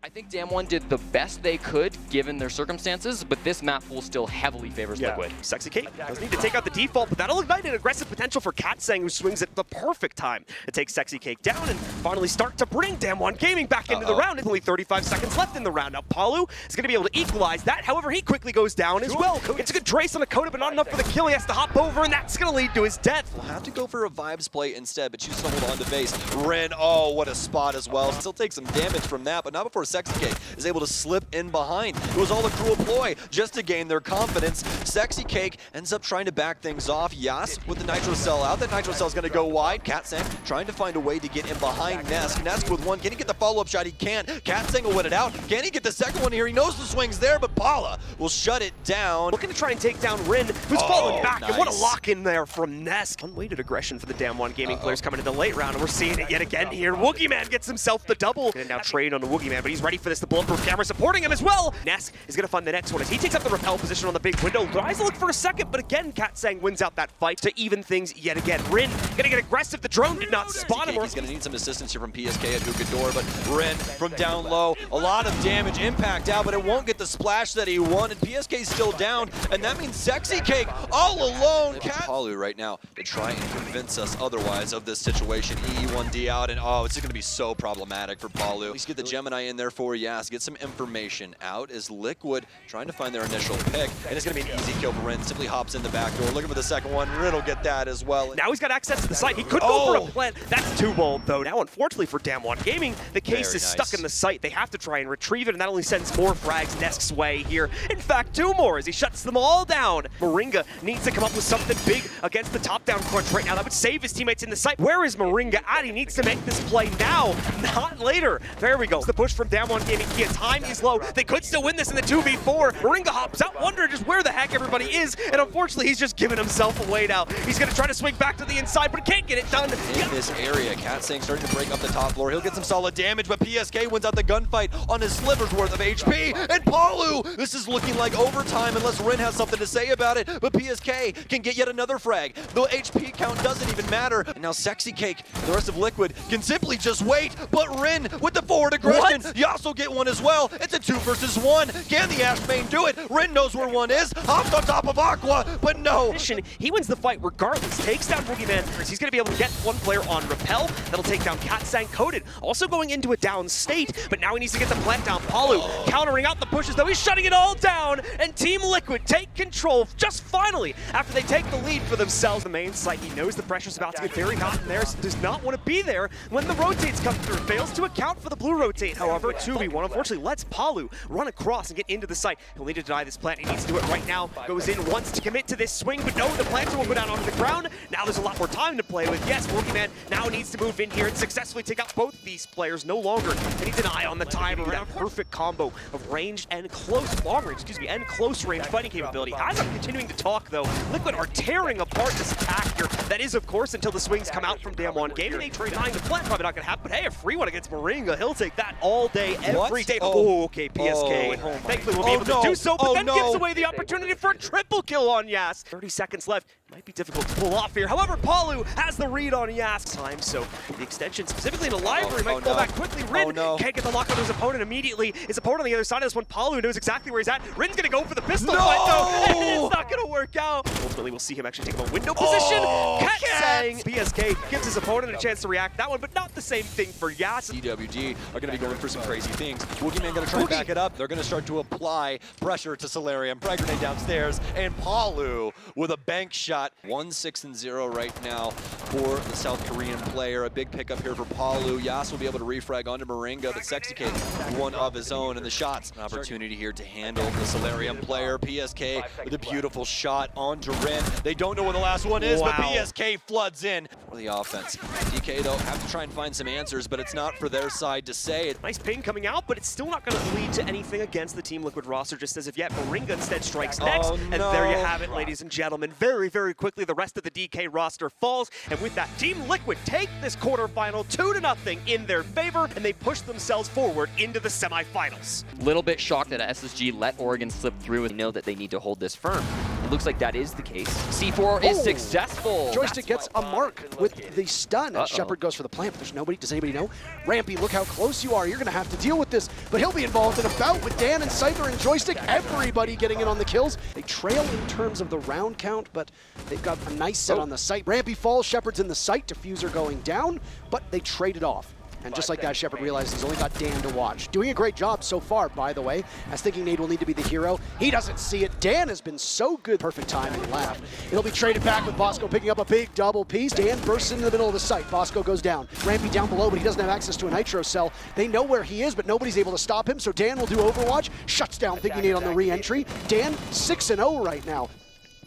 I think Damwon did the best they could given their circumstances, but this map pool still heavily favors Liquid. SiegeGG does need to take out the default, but that'll ignite an aggressive potential for Katsang, who swings at the perfect time to take SiegeGG down and finally start to bring Damwon Gaming back into the round. Only 35 seconds left in the round. Now Palu is going to be able to equalize that. However, he quickly goes down as well. Gets a good trace on the Coda, but not enough for the kill. He has to hop over, and that's going to lead to his death. We'll have to go for a vibes play instead, but chooses to hold on to base. Ren, oh, what a spot as well. Still takes some damage from that, but not before SiegeGG is able to slip in behind. It was all a cruel ploy just to gain their confidence. SiegeGG ends up trying to back things off. Yas with the Nitro Cell out. That Nitro Cell is going to go wide. Katsang trying to find a way to get in behind Nesk. Nesk with one. Can he get the follow-up shot? He can't. Katsang will win it out. Can he get the second one here? He knows the swing's there, but Paula will shut it down. Looking to try and take down Rin, who's falling back. Nice. And what a lock in there from Nesk. Unweighted aggression for the Damwon Gaming players coming into the late round, and we're seeing it yet again here. Woogieman gets himself the double. Gonna now trade on the Woogieman, but he's ready for this. The bulletproof camera supporting him as well. Nesk is gonna find the next one as he takes up the rappel position on the big window. Tries to look for a second, but again, Katsang wins out that fight to even things yet again. Rin gonna get aggressive. The drone did not spot him. He's gonna need some assistance here from PSK at Hookador, but Rin from down low, a lot of damage impact out, but it won't get the splash that he wanted. PSK's still down, and that means SiegeGG all alone. Palu right now to try and convince us otherwise of this situation. E1D out, and oh, it's gonna be so problematic for Palu. At least get the Gemini in there for Yas, get some information out as Liquid trying to find their initial pick, and it's gonna be an easy kill for Rin. Simply hops in the back door, looking for the second one. Rin will get that as well. Now he's got access to the site. He could go for a plant. That's too bold, though. Now, unfortunately for Damwon Gaming, the case is stuck in the site. They have to try and retrieve it, and that only sends more frags Nesk's way here. In fact, 2 more as he shuts them all down. Moringa needs to come up with something big against the top-down crunch right now. That would save his teammates in the site. Where is Moringa at? He needs to make this play now, not later. There we go. The push from Damwon Gaming. Time is low. They could still win this in the 2v4. Moringa hops out, wondering just where the heck everybody is, and unfortunately, he's just giving himself away now. He's going to try to swing back to the inside, but can't get it done. In this area, Katsang starting to break up the top floor. He'll get some solid damage, but PSK wins out the gunfight on his sliver's worth of HP. And Palu, this is looking like overtime unless Rin has something to say about it, but PSK can get yet another frag. The HP count doesn't even matter. And now SiegeGG and the rest of Liquid can simply just wait, but Rin with the forward aggression. Yas will get one as well. It's a 2 versus 1. Can the Ash main do it? Rin knows where one is. Hops on top of Aqua, but no. He wins the fight regardless. Takes down Boogeyman. He's going to be able to get one player on Repel. That'll take down Katsang Coded. Also going into a down state, but now he needs to get the plant down. Palu countering out the pushes, though. He's shutting it all down, and Team Liquid take control just finally after they take the lead for themselves. The main site, he knows the pressure's about to get very hot in there, so does not want to be there when the rotates come through. Fails to account for the blue rotate, however. 2v1 unfortunately lets Palu run across and get into the site. He'll need to deny this plant. He needs to do it right now. Goes in, wants to commit to this swing, but no, the planter will go down onto the ground. Now there's a lot more time to play with. Yes, Boogeyman now needs to move in here and successfully take out both these players. No longer they need an eye on the timer. That perfect combo of ranged and close, long range, and close range fighting capability. As I'm continuing to talk, though, Liquid are tearing apart this attack here. That is, of course, until the swings come out from Damwon Gaming. They trade behind the plant, probably not going to happen. But hey, a free one against Moringa. He'll take that all day, every day. Oh, okay, PSK. Thankfully, we'll be able to do so, but then gives away the opportunity for a triple kill on Yas. 30 seconds left. Might be difficult to pull off here. However, Palu has the read on Yas time, so the extension, specifically in the library, might fall back quickly. Rin can't get the lock on his opponent immediately. His opponent on the other side of this one, Palu, knows exactly where he's at. Rin's gonna go for the pistol fight, though, and it's not gonna work out. Ultimately, we'll see him actually take up a window position. Katsang, PSK gives his opponent a chance to react that one, but not the same thing for Yas. CWG are going to be going for some crazy things. Boogeyman going to try and back it up. They're going to start to apply pressure to Solarium. Frag grenade downstairs, and Palu with a bank shot. 1-6-0 right now for the South Korean player. A big pickup here for Palu. Yas will be able to refrag onto Moringa, but SiegeGG one of his own, and the shots. An opportunity here to handle the Solarium player. PSK with a beautiful shot onto Rin. They don't know where the last one is, but PSK floods in for the offense. DK, though, have to try and find some answers, but it's not for their side to say. Nice ping coming out, but it's still not going to lead to anything against the Team Liquid roster, just as of yet. Moringa instead strikes next, and there you have it, ladies and gentlemen. Very, very quickly, the rest of the DK roster falls, and with that, Team Liquid take this quarterfinal 2-0 in their favor, and they push themselves forward into the semifinals. Little bit shocked that SSG let Oregon slip through and know that they need to hold this firm. It looks like that is the case. C4 is successful. Joystick gets a mark with the stun. As Shepard goes for the plant, but there's nobody. Does anybody know? Rampy, look how close you are. You're going to have to deal with this, but he'll be involved in a bout with Dan and Scyther and Joystick. Everybody getting in on the kills. They trail in terms of the round count, but they've got a nice set on the site. Rampy falls, Shepard's in the site, Diffuser going down, but they trade it off. And just like that, Shepard realizes he's only got Dan to watch. Doing a great job so far, by the way, as thinking Nade will need to be the hero. He doesn't see it. Dan has been so good. Perfect timing and laugh. It'll be traded back with Bosco picking up a big double piece. Dan bursts into the middle of the site. Bosco goes down. Rampy down below, but he doesn't have access to a nitro cell. They know where he is, but nobody's able to stop him, so Dan will do Overwatch. Shuts down thinking Nade on the re-entry. Dan 6-0 right now.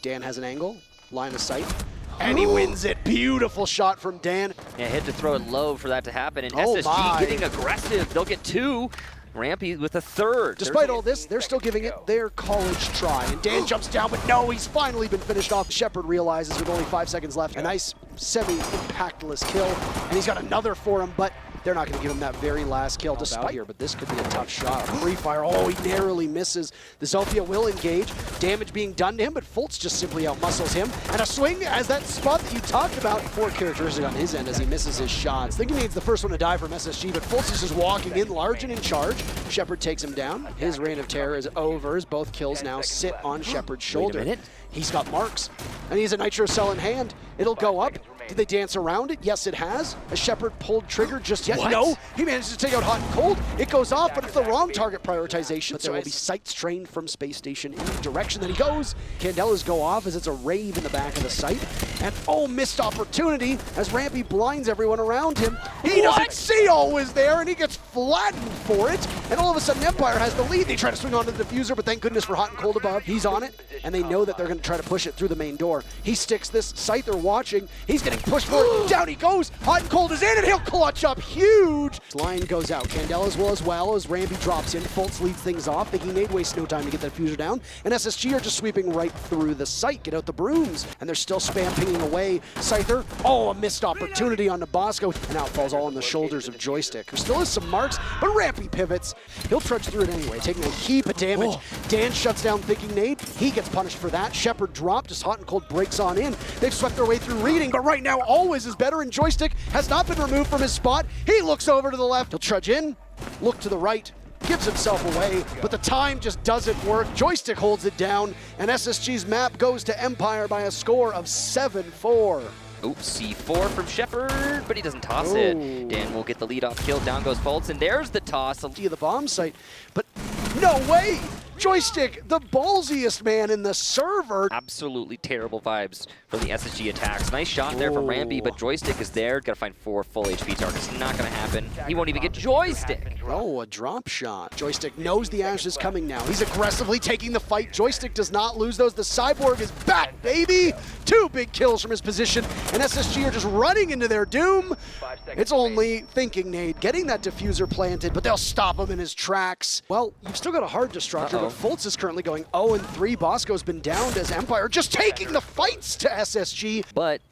Dan has an angle, line of sight. And he wins it. Beautiful shot from Dan. Yeah, hit to throw it low for that to happen. And SSG getting aggressive. They'll get 2. Rampy with a 3rd. Despite all this, they're still giving it their college try. And Dan jumps down, but no, he's finally been finished off. Shepard realizes with only 5 seconds left, a nice semi-impactless kill. And he's got another for him, but they're not going to give him that very last kill despite here, but this could be a tough shot. Free fire, oh, he narrowly misses. The Zofia will engage. Damage being done to him, but Fultz just simply outmuscles him. And a swing as that spot that you talked about. Poor characteristic on his end as he misses his shots. Thinking he's the first one to die from SSG, but Fultz is just walking in large and in charge. Shepard takes him down. His reign of terror is over as both kills now sit on Shepard's shoulder. He's got marks, and he has a nitro cell in hand. It'll go up. Did they dance around it? Yes, it has. Has Shepard pulled trigger just yet? What? No. He manages to take out Hot and Cold. It goes off, but it's the wrong target prioritization. But there will be sights trained from Space Station in the direction that he goes. Candelas go off as it's a rave in the back of the site. And oh, missed opportunity as Rampy blinds everyone around him. He doesn't see always there, and he gets flattened for it. And all of a sudden, Empire has the lead. They try to swing onto the diffuser, but thank goodness for Hot and Cold above. He's on it, and they know that they're going to try to push it through the main door. He sticks this. Scyther watching. He's getting pushed for it. Down he goes. Hot and Cold is in, and he'll clutch up huge. Line goes out. Candelas will as well as Rampy drops in. Fultz leads things off, thinking Nade wastes no time to get that diffuser down. And SSG are just sweeping right through the site. Get out the brooms. And they're still spam pinging away. Scyther, oh, a missed opportunity on Bosco. And out falls all on the shoulders of Joystick, who still has some marks, but Rampy pivots. He'll trudge through it anyway, taking a heap of damage. Dan shuts down thinking Nade. He gets punished for that. Shepard dropped as Hot and Cold breaks on in. They've swept their way through reading, but right now always is better, and Joystick has not been removed from his spot. He looks over to the left. He'll trudge in, look to the right, gives himself away, but the time just doesn't work. Joystick holds it down, and SSG's map goes to Empire by a score of 7-4. Oops, C4 from Shepard, but he doesn't toss it. Dan will get the lead-off kill. Down goes Fultz, and there's the toss. The bomb site, but no way! Joystick, the ballsiest man in the server. Absolutely terrible vibes from the SSG attacks. Nice shot there from Rampy, but Joystick is there. Got to find 4 full HP targets. Not going to happen. He won't even get Joystick. Oh, a drop shot. Joystick knows the Ash is coming now. He's aggressively taking the fight. Joystick does not lose those. The Cyborg is back, baby! 2 big kills from his position, and SSG are just running into their doom. It's only thinking Nade getting that diffuser planted, but they'll stop him in his tracks. Well, you've still got a hard destructor, but Fultz is currently going 0-3. Bosco's been downed as Empire just taking the fights to SSG. But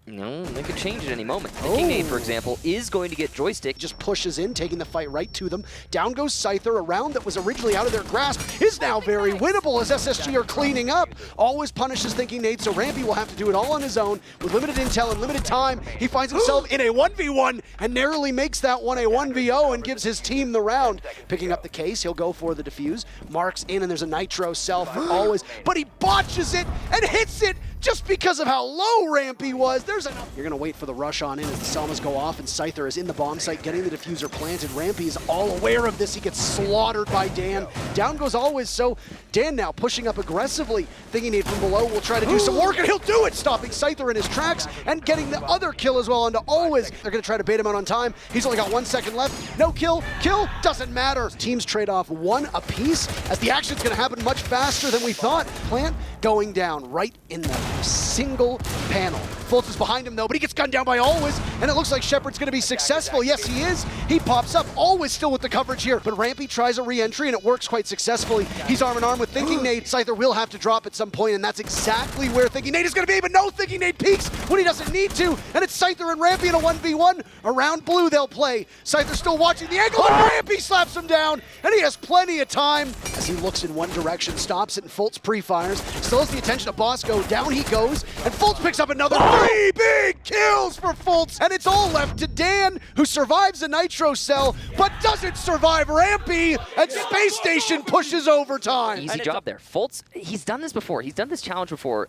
no, they could change at any moment. The King Nade, for example, is going to get Joystick. Just pushes in, taking the fight right to them. Down goes Scyther. A round that was originally out of their grasp is now very winnable as SSG are cleaning up. Always punishes thinking Nade, so Rampy will have to do it all on his own. With limited intel and limited time, he finds himself in a 1v1 and narrowly makes that one a 1v0 and gives his team the round. Picking up the case, he'll go for the defuse. Marks in, and there's a nitro cell for always, but he botches it and hits it just because of how low Rampy was. You're going to wait for the rush on in as the Selmas go off, and Scyther is in the bomb site getting the diffuser planted. Rampy is all aware of this. He gets slaughtered by Dan. Down goes always, so Dan now pushing up aggressively, thinking Nade from below will try to do some work, and he'll do it, stopping Scyther in his tracks and getting the other kill as well onto always. They're going to try to bait him out on time. He's only got 1 second left. No kill. Kill doesn't matter. Teams trade off 1 apiece as the action's going to happen much faster than we thought. Plant going down right in the single panel. Fultz is behind him though, but he gets gunned down by Always, and it looks like Shepard's going to be successful. Yes, he is. He pops up. Always still with the coverage here, but Rampy tries a re-entry, and it works quite successfully. He's arm in arm with Thinking Nade. Scyther will have to drop at some point, and that's exactly where Thinking Nade is going to be, but no, Thinking Nade peeks when he doesn't need to, and it's Scyther and Rampy in a 1v1. Around blue they'll play. Scyther still watching the angle, and Rampy slaps him down, and he has plenty of time as he looks in one direction, stops it, and Fultz pre-fires. Still has the attention of Bosco. Down he goes, and Fultz picks up another 3 big kills for Fultz, and it's all left to Dan, who survives a nitro cell, but doesn't survive Rampy, and Space Station pushes overtime. Easy job there. Fultz, he's done this before. He's done this challenge before.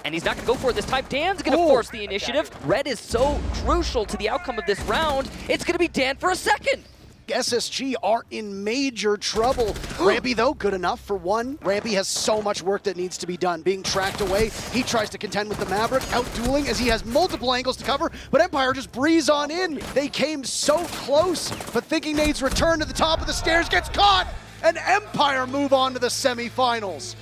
And he's not going to go for it this time. Dan's going to force the initiative. Red is so crucial to the outcome of this round. It's going to be Dan for a second. SSG are in major trouble. Rampy, though, good enough for one. Rampy has so much work that needs to be done. Being tracked away, he tries to contend with the Maverick, out-dueling as he has multiple angles to cover, but Empire just breeze on in. They came so close, but Thinking Nade's return to the top of the stairs gets caught, and Empire move on to the semifinals.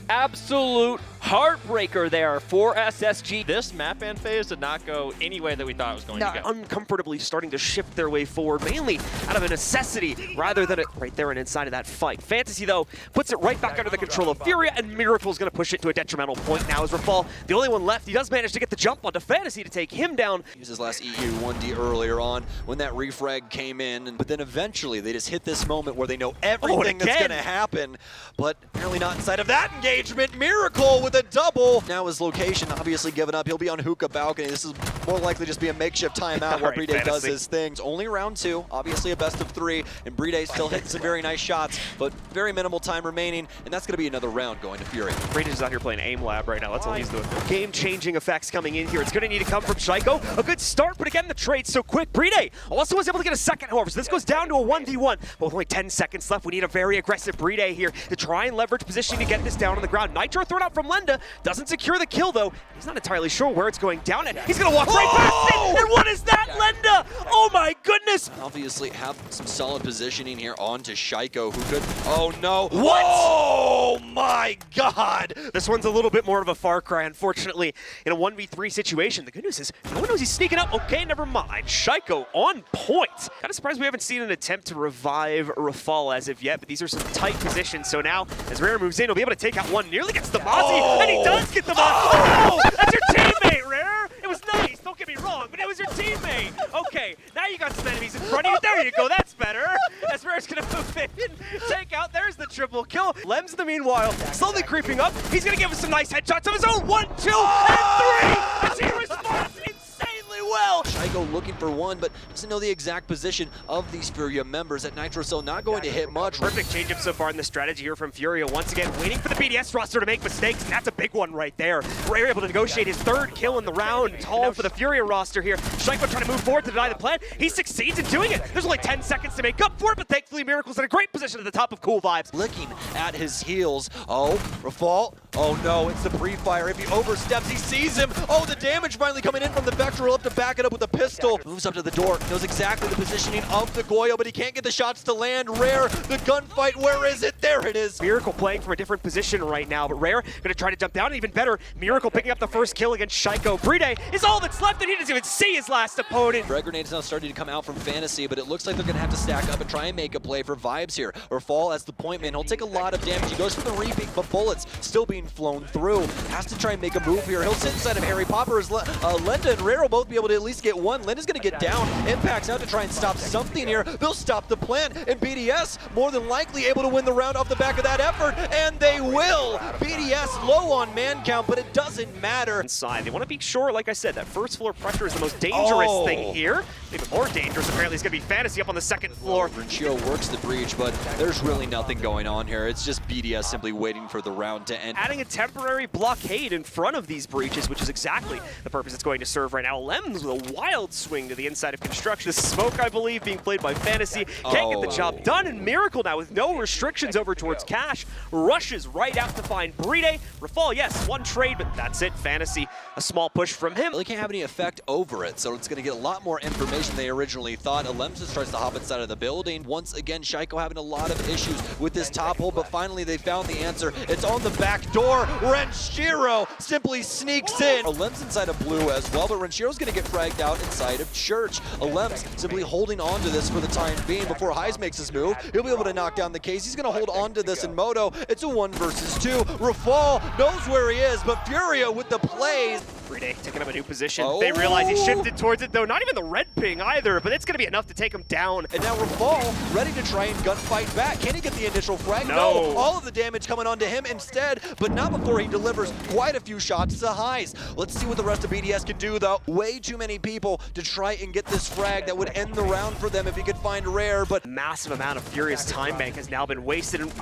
Absolute heartbreaker there for SSG. This map ban phase did not go any way that we thought it was going to go. Uncomfortably starting to shift their way forward, mainly out of a necessity rather than it right there and inside of that fight. Fantasy, though, puts it right back under the control of FURIA, and Miracle's going to push it to a detrimental point now as Rafal, the only one left. He does manage to get the jump onto Fantasy to take him down. He used his last EU 1D earlier on when that refrag came in, but then eventually they just hit this moment where they know everything that's going to happen, but apparently not inside of that engagement. Miracle with a double. Now his location obviously given up. He'll be on Hookah Balcony. This is more likely just be a makeshift timeout where Bride does his things. Only round 2, obviously a best of 3, and Bride still hitting some very nice shots, but very minimal time remaining, and that's going to be another round going to Fury. Bride is out here playing aim lab right now. That's all he's doing. Game-changing effects coming in here. It's going to need to come from Shaiiko. A good start, but again, the trade's so quick. Bride also was able to get a second, however, so this goes down to a 1v1, but with only 10 seconds left, we need a very aggressive Bride here to try and leverage positioning to get this down on the ground. Nitro thrown out from Lenda, doesn't secure the kill though. He's not entirely sure where it's going down at. He's gonna walk right past it, and what is that, Lenda? Oh my goodness! Obviously have some solid positioning here onto Shaiiko, who could, oh no. What? Oh my god! This one's a little bit more of a far cry, unfortunately, in a 1v3 situation. The good news is, no one knows he's sneaking up. Okay, never mind. Shaiiko on point. Kind of surprised we haven't seen an attempt to revive Rafal as of yet, but these are some tight positions. So now, as Rare moves in, he'll be able to take out one, nearly gets the Mozzie, and he does get the Mozzie. Oh, that's your teammate, Rare. It was nice, don't get me wrong, but it was your teammate. Okay, now you got some enemies in front of you. There you go, that's better. As Rare's gonna move in, take out, there's the triple kill. Lem's, in the meanwhile, slowly creeping up. He's gonna give us some nice headshots of his own. 1, 2, and 3, as he responds insanely well. Shaiiko looking for one, but doesn't know the exact position of these Furia members. At Nitro Cell not going to hit much. Perfect change-up so far in the strategy here from Furia. Once again, waiting for the BDS roster to make mistakes, and that's a big one right there. Rare able to negotiate his 3rd kill in the round. Tall for the Furia roster here. Shaiiko trying to move forward to deny the plan. He succeeds in doing it. There's only 10 seconds to make up for it, but thankfully Miracle's in a great position at the top of Cool Vibes. Licking at his heels. Oh, Rafal. Oh no, it's the pre-fire. If he oversteps, he sees him. Oh, the damage finally coming in from the Vector. Up to back it up with a pistol. Moves up to the door. Knows exactly the positioning of the Goyo, but he can't get the shots to land. Rare, the gunfight. Where is it? There it is. Miracle playing from a different position right now, but Rare gonna try to jump down. Even better, Miracle picking up the first kill against Shaiiko. Bride is all that's left, and he doesn't even see his last opponent. Frag grenade is now starting to come out from Fantasy, but it looks like they're gonna have to stack up and try and make a play for Vibes here. Rafal as the point man. He'll take a lot of damage. He goes for the repeat, but bullets still being flown through. Has to try and make a move here. He'll sit inside of Harry Popper as Lenda and Rare will both be able to at least get one. Lenda's gonna get down. Impact's out to try and stop something here. They'll stop the plan, and BDS more than likely able to win the round off the back of that effort, and they will. BDS low on man count, but it doesn't matter. Inside, they want to be sure, like I said, that first floor pressure is the most dangerous thing here. Even more dangerous, apparently, is going to be Fantasy up on the 2nd floor. Renchio works the breach, but there's really nothing going on here. It's just BDS simply waiting for the round to end. Adding a temporary blockade in front of these breaches, which is exactly the purpose it's going to serve right now. Lems with a wild swing to the inside of Construction. The smoke, I believe, being played by Fantasy. Can't get the job done, and Miracle now with no restrictions over towards Cash. Rushes right out to find Bride. Rafal, yes, one trade, but that's it. Fantasy, a small push from him. Really can't have any effect over it, so it's going to get a lot more information than they originally thought. Alemsis tries to hop inside of the building. Once again, Shaiiko having a lot of issues with this top hole, but finally they found the answer. It's on the back door. Renchiro simply sneaks in. Alem's inside of blue as well, but Renchiro's going to get fragged out inside of Church. Alem's simply holding on to this for the time being before Heise makes his move. He'll be able to knock down the case. He's going to hold on to this in Moto. It's a 1 versus 2. Rafal knows where he is, but Furia with the plays. FURIA taking up a new position. They realize he shifted towards it, though. Not even the red ping either, but it's going to be enough to take him down. And now Rafal ready to try and gunfight back. Can he get the initial frag? No. All of the damage coming onto him instead, but not before he delivers quite a few shots to highs. Let's see what the rest of BDS can do, though. Way too many people to try and get this frag that would end the round for them if he could find Rare, but Massive amount of FURIA's time bank has now been wasted, and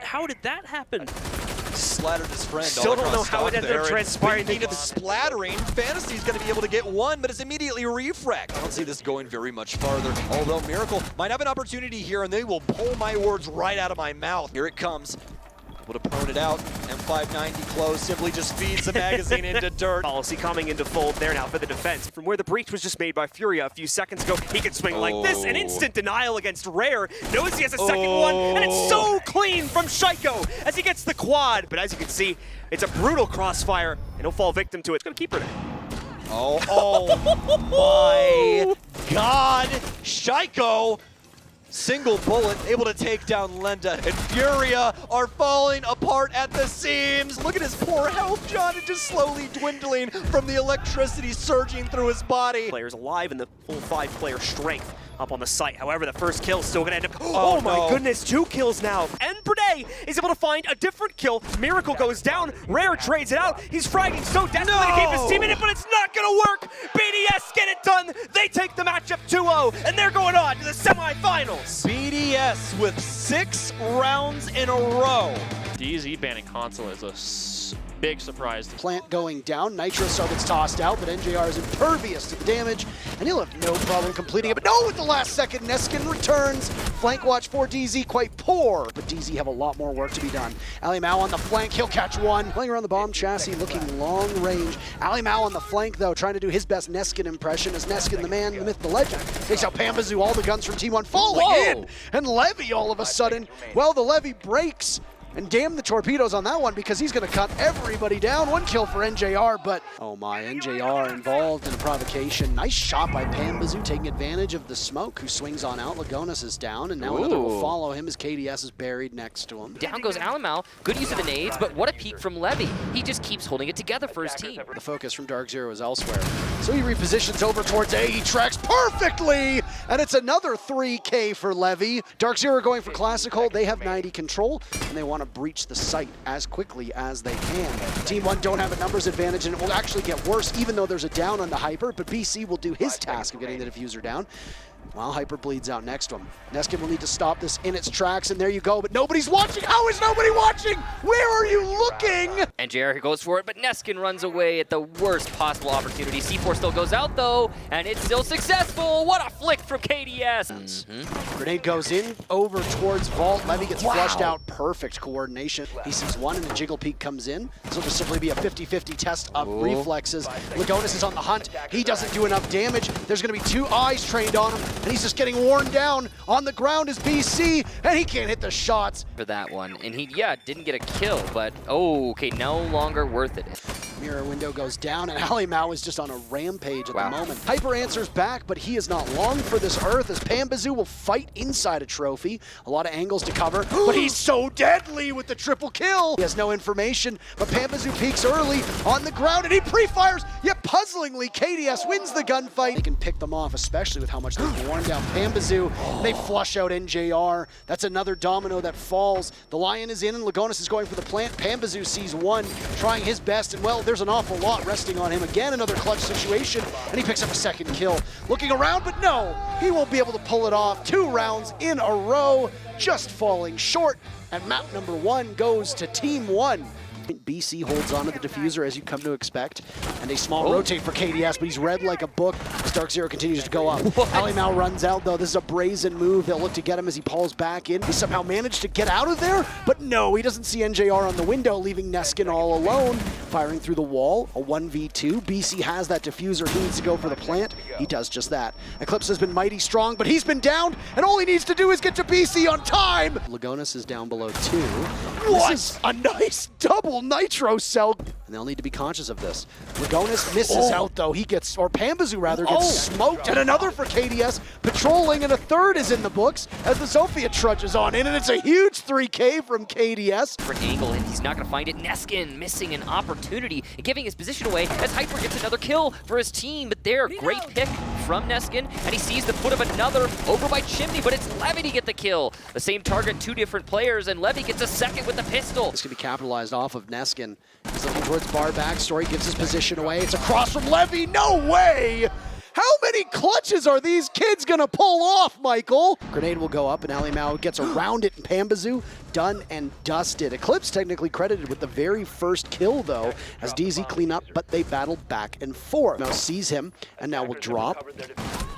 how did that happen? splattered his friend. Still don't know how it ended up transpiring. Speaking of splattering, Fantasy's going to be able to get one, but it's immediately refract. I don't see this going very much farther, although Miracle might have an opportunity here, and they will pull my words right out of my mouth. Here it comes. Able to prone it out, M590 close, simply just feeds the magazine into dirt. Policy coming into fold there now for the defense. From where the breach was just made by FURIA a few seconds ago, he can swing like this. An instant denial against Rare. Knows he has a second one, and it's so clean from Shaiiko as he gets the quad. But as you can see, it's a brutal crossfire, and he'll fall victim to it. It's gonna keep her there. Oh my God, Shaiiko! Single bullet, able to take down Lenda, and FURIA are falling apart at the seams. Look at his poor health, John, and just slowly dwindling from the electricity surging through his body. Players alive in the full 5-player strength up on the site. However, the first kill is still gonna end up. Oh my no. goodness, 2 kills now. And Brede is able to find a different kill. Miracle goes down. Rare trades it out. He's fragging so desperately to keep his team in it, but it's not gonna work. BDS get it done. They take the matchup 2-0, and they're going on to the semifinals. BDS with 6 rounds in a row. DZ banning console is a big surprise. Plant going down, Nitro Star gets tossed out, but NJR is impervious to the damage, and he'll have no problem completing it. But no, at the last second, Neskin returns. Flank watch for DZ, quite poor, but DZ have a lot more work to be done. Ali Mao on the flank, he'll catch one. Playing around the bomb chassis, looking long range. Ali Mao on the flank, though, trying to do his best Neskin impression as Neskin, the man, the myth, the legend, takes out Pambazoo, all the guns from Team 1 falling in, and Levy all of a sudden, well, the Levy breaks. And damn the torpedoes on that one, because he's going to cut everybody down. 1 kill for NJR, but oh my, NJR involved in a provocation. Nice shot by Pambazoo, taking advantage of the smoke, who swings on out. Lagonis is down, and now another will follow him as KDS is buried next to him. Down goes Alamau. Good use of the nades, but what a peek from Levy. He just keeps holding it together for his team. The focus from Dark Zero is elsewhere. So he repositions over towards A. He tracks perfectly, and it's another 3K for Levy. Dark Zero going for Classic Hold. They have 90 control, and they want to breach the site as quickly as they can. Team 1 don't have a numbers advantage, and it will actually get worse even though there's a down on the Hyper, but BC will do his task of getting the diffuser down. While Hyper bleeds out next to him. Neskin will need to stop this in its tracks, and there you go, but nobody's watching! How is nobody watching? Where are you looking? And JR goes for it, but Neskin runs away at the worst possible opportunity. C4 still goes out, though, and it's still successful! What a flick from KDS! Grenade goes in, over towards Vault. Levy gets flushed out. Perfect coordination. He sees one, and the Jiggle Peek comes in. This will just simply be a 50-50 test of reflexes. Lagonis is on the hunt. He doesn't do enough damage. There's going to be 2 eyes trained on him, and he's just getting worn down. On the ground is BC, and he can't hit the shots. For that one, and he, didn't get a kill, but, okay, no longer worth it. Mirror window goes down, and Ali Mao is just on a rampage at the moment. Hyper answers back, but he is not long for this earth as Pambazoo will fight inside a trophy. A lot of angles to cover, but he's so deadly with the triple kill. He has no information, but Pambazoo peeks early on the ground, and he pre-fires, yet puzzlingly, KDS wins the gunfight. They can pick them off, especially with how much they've worn down Pambazoo. They flush out NJR. That's another domino that falls. The Lion is in, and Lagonis is going for the plant. Pambazoo sees one, trying his best, and well, there's an awful lot resting on him. Again, another clutch situation, and he picks up a second kill. Looking around, but no, he won't be able to pull it off. 2 rounds in a row, just falling short, and map number 1 goes to Team 1. BC holds on to the diffuser as you come to expect, and a small rotate for KDS, but he's read like a book. Dark Zero continues to go up. Ali Mao runs out, though. This is a brazen move. They'll look to get him as he pulls back in. He somehow managed to get out of there, but no, he doesn't see NJR on the window, leaving Neskin all alone. Firing through the wall, a 1v2. BC has that diffuser. He needs to go for the plant. He does just that. Eclipse has been mighty strong, but he's been downed, and all he needs to do is get to BC on time. Lagonis is down below 2. This is a nice double Nitro cell. and they'll need to be conscious of this. Lagonis misses out though. He gets, or Pambazoo rather, gets smoked, and another for KDS patrolling, and a third is in the books as the Sophia trudges on in, and it's a huge 3K from KDS. Different angle, and he's not going to find it. Neskin missing an opportunity and giving his position away as Hyper gets another kill for his team. But there, great pick from Neskin, and he sees the foot of another over by Chimney, but it's Levy to get the kill. The same target, two different players, and Levy gets a second with the pistol. This can be capitalized off of Neskin. He's looking towards bar backstory, gives his position away. It's across from Levy. No way! How many clutches are these kids gonna pull off, Michael? Grenade will go up, and Ali Mao gets around it, and Pambazoo done and dusted. Eclipse technically credited with the very first kill, though, as DZ clean up, but they battle back and forth. Now sees him, and now will drop.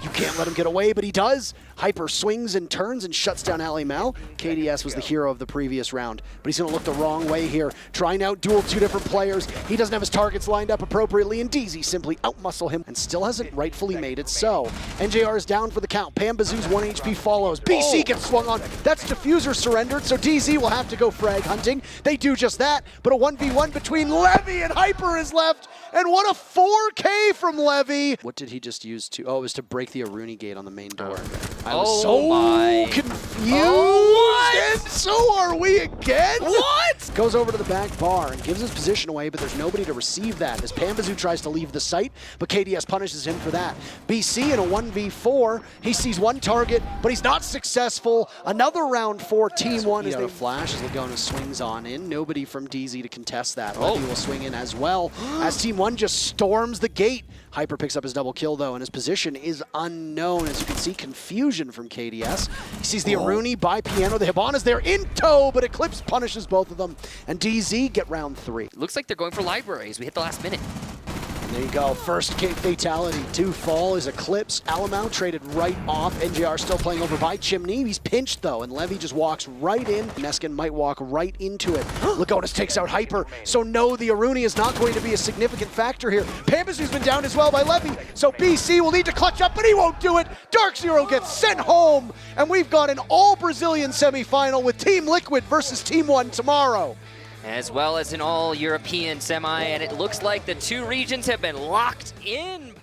You can't let him get away, but he does. Hyper swings and turns and shuts down Ali Mao. KDS was the hero of the previous round, but he's gonna look the wrong way here. Trying out duel two different players. He doesn't have his targets lined up appropriately, and DZ simply outmuscle him and still hasn't rightfully made it so. NJR is down for the count. Pambazoo's 1 HP follows. BC gets swung on. That's Diffuser surrendered, so DZ will have to go frag hunting. They do just that, but a 1v1 between Levy and Hyper is left, and what a 4K from Levy. What did he just use to, oh, it was to break the Aruni gate on the main door. I was so confused, and so are we again? What? Goes over to the back bar and gives his position away, but there's nobody to receive that as Pambazoo tries to leave the site, but KDS punishes him for that. BC in a 1v4, he sees one target, but he's not successful. Another round for Team 1 as they flash as Lagonis swings on in. Nobody from DZ to contest that. Levy will swing in as well as Team 1 just storms the gate. Hyper picks up his double kill though, and his position is unknown. As you can see, confusion from KDS. He sees the Aruni by Piano. The Hibana's there in tow, but Eclipse punishes both of them. And DZ get round 3. Looks like they're going for libraries. We hit the last minute. And there you go, first Cape fatality. 2 fall is Eclipse. Alamau traded right off. NJR still playing over by Chimney. He's pinched though, and Levy just walks right in. Neskin might walk right into it. Lagonis takes out Hyper, so no, the Aruni is not going to be a significant factor here. Pambazoo's been down as well by Levy, so BC will need to clutch up, but he won't do it. Dark Zero gets sent home, and we've got an all-Brazilian semifinal with Team Liquid versus Team 1 tomorrow. As well as an all-European semi, and it looks like the two regions have been locked in